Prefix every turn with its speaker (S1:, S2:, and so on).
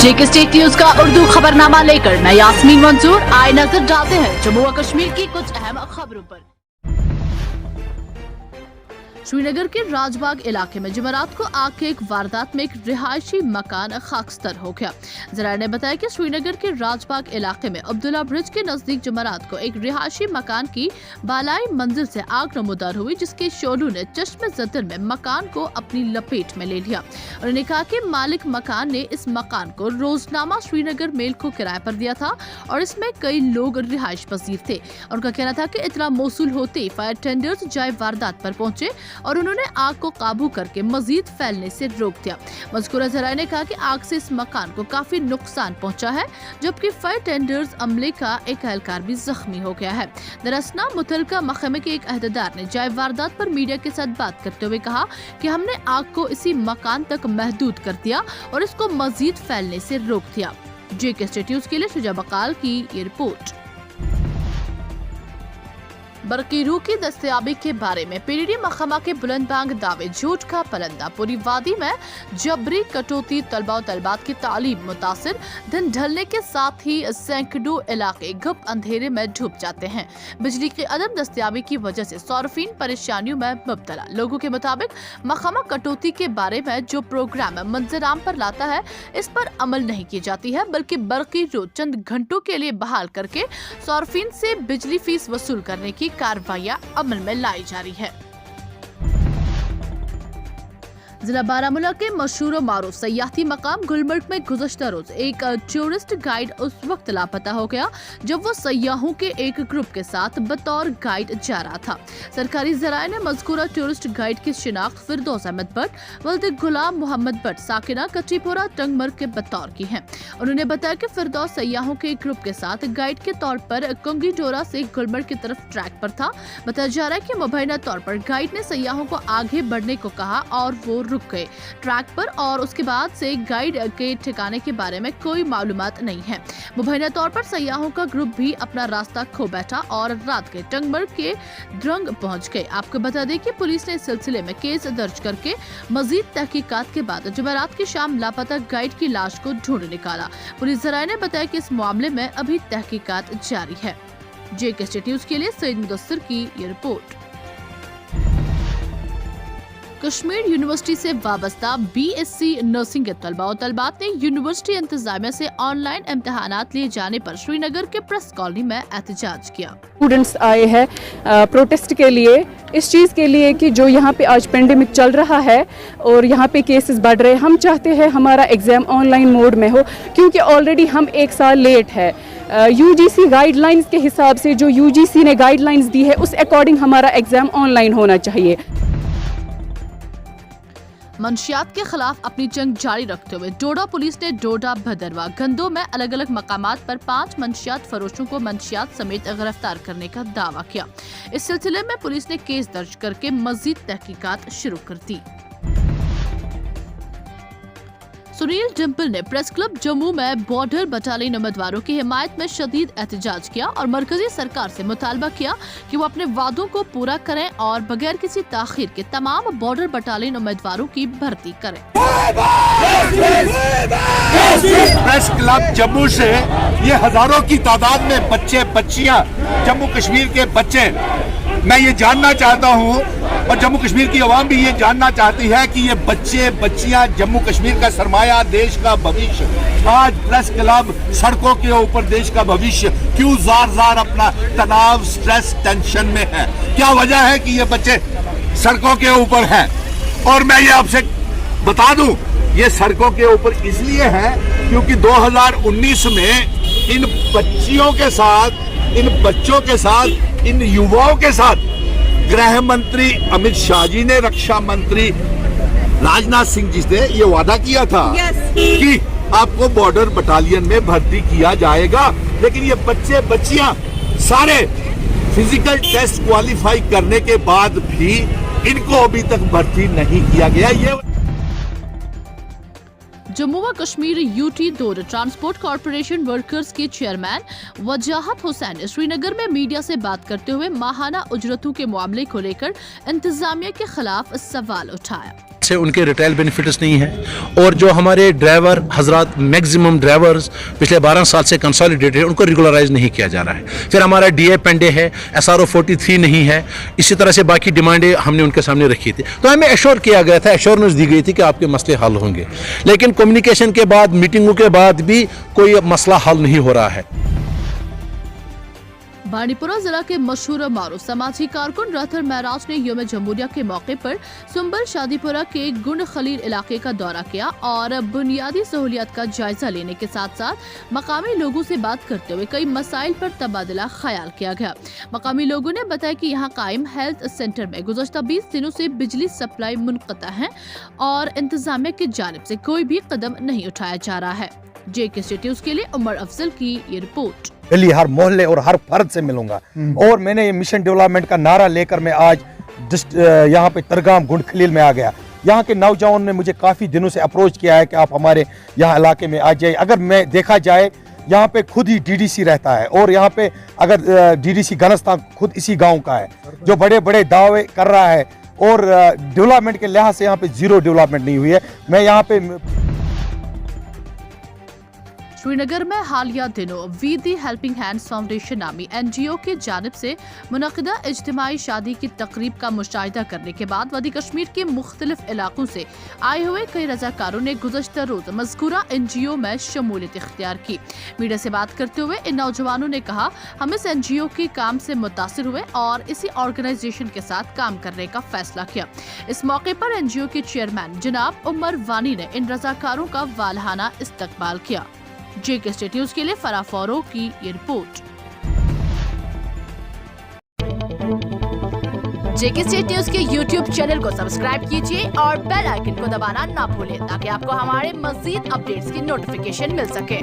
S1: जेके state news का उर्दू खबरनामा लेकर मैं यास्मीन मंजूर आए नजर डालते हैं जम्मू व कश्मीर की कुछ अहम खबरों पर। श्रीनगर के राजबाग इलाके में जुमेरात को आग की एक वारदात में एक रिहायशी मकान खाकस्तर हो गया। जराये ने बताया कि श्रीनगर के राजबाग इलाके में अब्दुल्ला ब्रिज के नजदीक जुमेरात को एक रिहायशी मकान की बालाई मंजिल से आग नमूदार हुई, जिसके शोलू ने चश्मे ज़दर में मकान को अपनी लपेट में ले लिया। उन्होंने कहा कि मालिक मकान ने इस मकान को रोजनामा श्रीनगर मेल को किराए पर दिया था और इसमें कई लोग रिहायश पजीर थे। उनका कहना था कि इतला मौसूल होते ही फायर टेंडर्स जाए वारदात पर पहुंचे और उन्होंने आग को काबू करके मजीद फैलने से रोक दिया। मज़कूरा ज़राए ने कहा कि आग से इस मकान को काफी नुकसान पहुंचा है, जबकि फायर टेंडर्स अमले का एक एहलकार भी जख्मी हो गया है। दरअसल मुतलका महकमे के एक अहदेदार ने जाए वारदात पर मीडिया के साथ बात करते हुए कहा कि हमने आग को इसी मकान तक महदूद कर दिया और इसको मजीद फैलने से रोक दिया। जेके स्टेट न्यूज के लिए शुजा बकाल की ये रिपोर्ट। बरकी रूह की दस्तयाबी के बारे में पीडीडी महकमा के बुलंद बांग दावे झूठ का पलंदा। पूरी वादी में जबरी कटौती तलबा तलबात की तालीम मुतासिर। दिन ढलने के साथ ही सैकड़ों इलाके घुप अंधेरे में डूब जाते हैं। बिजली की अदम दस्तयाबी की वजह से सार्फिन परेशानियों में मुब्तला। लोगों के मुताबिक महकमा कटौती के बारे में जो प्रोग्राम मंजराम पर लाता है, इस पर अमल नहीं की जाती है, बल्कि बरकी रूह चंद घंटों के लिए बहाल करके सार्फिन से बिजली फीस वसूल करने की कार्रवाइयां अमल में लाई जा रही है। जिला बारामूला के मशहूर मारूफ सयाहती मकाम गुलमर्ग में गुज़श्ता रोज एक टूरिस्ट गाइड उस वक्त लापता हो गया जब वो सयाहों के एक ग्रुप के साथ बतौर गाइड जा रहा था। सरकारी जराये ने मज़कूरा टूरिस्ट गाइड की शिनाख्त फिरदौस अहमद भट्ट वल्द गुलाम मोहम्मद भट्ट साकिना कच्चीपुरा टंगमर्ग के बतौर की हैं। उन्होंने बताया कि फिरदौस सयाहों के एक ग्रुप के साथ गाइड के तौर पर कुंगीडोरा से गुलमर्ग की तरफ ट्रैक पर था। बताया जा रहा है कि मुबैना तौर पर गाइड ने सयाहों को आगे बढ़ने को कहा और वो रुक गए ट्रैक पर और उसके बाद से गाइड के ठिकाने के बारे में कोई मालूमात नहीं है। मुबैना तौर पर सयाहों का ग्रुप भी अपना रास्ता खो बैठा और रात के टंगमर्ग के द्रंग पहुंच गए। आपको बता दें कि पुलिस ने इस सिलसिले में केस दर्ज करके मजीद तहकीकात के बाद जुमेरात की शाम लापता गाइड की लाश को ढूंढ निकाला। पुलिस जराये ने बताया कि इस मामले में अभी तहकीकात जारी है। जेके स्टेट न्यूज के लिए सईद मुदस्सिर की ये रिपोर्ट। कश्मीर यूनिवर्सिटी से वाबस्ता बीएससी नर्सिंग के तलबा और तलबात ने यूनिवर्सिटी इंतजामिया से ऑनलाइन इम्तिहानात लिए जाने पर श्रीनगर के प्रेस कॉलोनी में एहतजाज किया।
S2: स्टूडेंट्स आए हैं प्रोटेस्ट के लिए, इस चीज़ के लिए कि जो यहाँ पे आज पेंडेमिक चल रहा है और यहाँ पे केसेस बढ़ रहे हैं। हम चाहते हैं हमारा एग्ज़ाम ऑनलाइन मोड में हो, क्योंकि ऑलरेडी हम एक साल लेट है। यूजीसी गाइडलाइंस के हिसाब से जो यूजीसी ने गाइडलाइंस दी है उस अकॉर्डिंग हमारा एग्ज़ाम ऑनलाइन होना चाहिए।
S1: मंशियात के खिलाफ अपनी जंग जारी रखते हुए डोडा पुलिस ने डोडा भदरवा गंदों में अलग अलग मकामात पर 5 मंशियात फरोशों को मंशियात समेत गिरफ्तार करने का दावा किया। इस सिलसिले में पुलिस ने केस दर्ज करके मजीद तहकीकात शुरू कर दी। सुनील डिम्पल ने प्रेस क्लब जम्मू में बॉर्डर बटालियन उम्मीदवारों की हिमायत में शदीद एहतजाज किया और मरकजी सरकार से मुतालबा किया कि वो अपने वादों को पूरा करें और बगैर किसी ताखीर के तमाम बॉर्डर बटालियन उम्मीदवारों की भर्ती करें।
S3: प्रेस क्लब जम्मू से ये हजारों की तादाद में बच्चे बच्चियां, जम्मू कश्मीर के बच्चे, मैं ये जानना चाहता हूँ और जम्मू कश्मीर की आवाम भी ये जानना चाहती है कि ये बच्चे बच्चियां जम्मू कश्मीर का सरमाया, देश का भविष्य, आज प्रेस क्लब सड़कों के ऊपर देश का भविष्य क्यों जार अपना तनाव, स्ट्रेस, टेंशन में है? क्या वजह है कि ये बच्चे सड़कों के ऊपर हैं? और मैं ये आपसे बता दूं, ये सड़कों के ऊपर इसलिए है क्योंकि 2019 में इन बच्चियों के साथ, इन बच्चों के साथ, इन युवाओं के साथ गृह मंत्री अमित शाह जी ने, रक्षा मंत्री राजनाथ सिंह जी ने ये वादा किया था कि आपको बॉर्डर बटालियन में भर्ती किया जाएगा। लेकिन ये बच्चे बच्चियां सारे फिजिकल टेस्ट क्वालिफाई करने के बाद भी इनको अभी तक भर्ती नहीं किया गया। ये
S1: जम्मू व कश्मीर यूटी दौर ट्रांसपोर्ट कॉरपोरेशन वर्कर्स के चेयरमैन वजाहत हुसैन श्रीनगर में मीडिया से बात करते हुए माहाना उजरतों के मामले को लेकर इंतजामिया के खिलाफ सवाल उठाया।
S4: से उनके रिटेल बेनिफिट्स नहीं है और जो हमारे ड्राइवर हजरात मैक्सिमम ड्राइवर्स पिछले 12 साल से कंसोलिडेटेड है उनको रेगुलराइज नहीं किया जा रहा है। फिर हमारा डीए पेंडे है, SRO 43 नहीं है, इसी तरह से बाकी डिमांडें हमने उनके सामने रखी थी। तो हमें एश्योर किया गया था, एश्योरेंस दी गई थी कि आपके मसले हल होंगे, लेकिन कम्युनिकेशन के बाद, मीटिंगों के बाद भी कोई मसला हल नहीं हो रहा है।
S1: बांडीपुरा जिला के मशहूर और मारूफ समाजी कारकुन रहतर महराज ने यौम जमहूरिया के मौके पर सुंबल शादीपुरा के गुंड खलील इलाके का दौरा किया और बुनियादी सहूलियात का जायजा लेने के साथ साथ मकामी लोगों से बात करते हुए कई मसाइल पर तबादला ख्याल किया गया। मकामी लोगों ने बताया कि यहाँ कायम हेल्थ सेंटर में गुज़श्ता 20 दिनों से बिजली सप्लाई मुनक़ता है और इंतजामिया की जानिब से कोई भी कदम नहीं उठाया जा रहा है। JK City न्यूज़ के लिए उमर अफजल की ये रिपोर्ट।
S5: गली हर मोहल्ले और हर फर्द से मिलूंगा और मैंने ये मिशन डेवलपमेंट का नारा लेकर मैं आज यहाँ पे तरगाम गुंड खलील में आ गया। यहाँ के नौजवान ने मुझे काफ़ी दिनों से अप्रोच किया है कि आप हमारे यहाँ इलाके में आ जाइए। अगर मैं देखा जाए यहाँ पे खुद ही DDC रहता है और यहाँ पे अगर DDC घनस्तान खुद इसी गांव का है जो बड़े बड़े दावे कर रहा है और डेवलपमेंट के लिहाज से यहाँ पे जीरो डेवलपमेंट नहीं हुई है। मैं यहाँ पे
S1: श्रीनगर में हालिया दिनों we the helping hands foundation नामी NGO के जानिब से मुनक़िदा इज्तिमाई शादी की तकरीब का मुशाहिदा करने के बाद वदी कश्मीर के मुख्तलिफ इलाकों से आए हुए कई रज़ाकारों ने गुज़श्ता रोज मज़कूरा NGO में शमूलियत इख्तियार की। मीडिया से बात करते हुए इन नौजवानों ने कहा, हम इस NGO के काम से मुतासिर हुए और इसी ऑर्गेनाइजेशन के साथ काम करने का फैसला किया। इस मौके पर NGO के चेयरमैन जनाब उमर वानी ने इन रज़ाकारों का वालहाना इस्तकबाल किया। JK City न्यूज़ के लिए फराह फारूक की ये रिपोर्ट। JK City न्यूज़ के YouTube चैनल को सब्सक्राइब कीजिए और बेल आइकन को दबाना ना भूलें ताकि आपको हमारे मज़ीद अपडेट्स की नोटिफिकेशन मिल सके।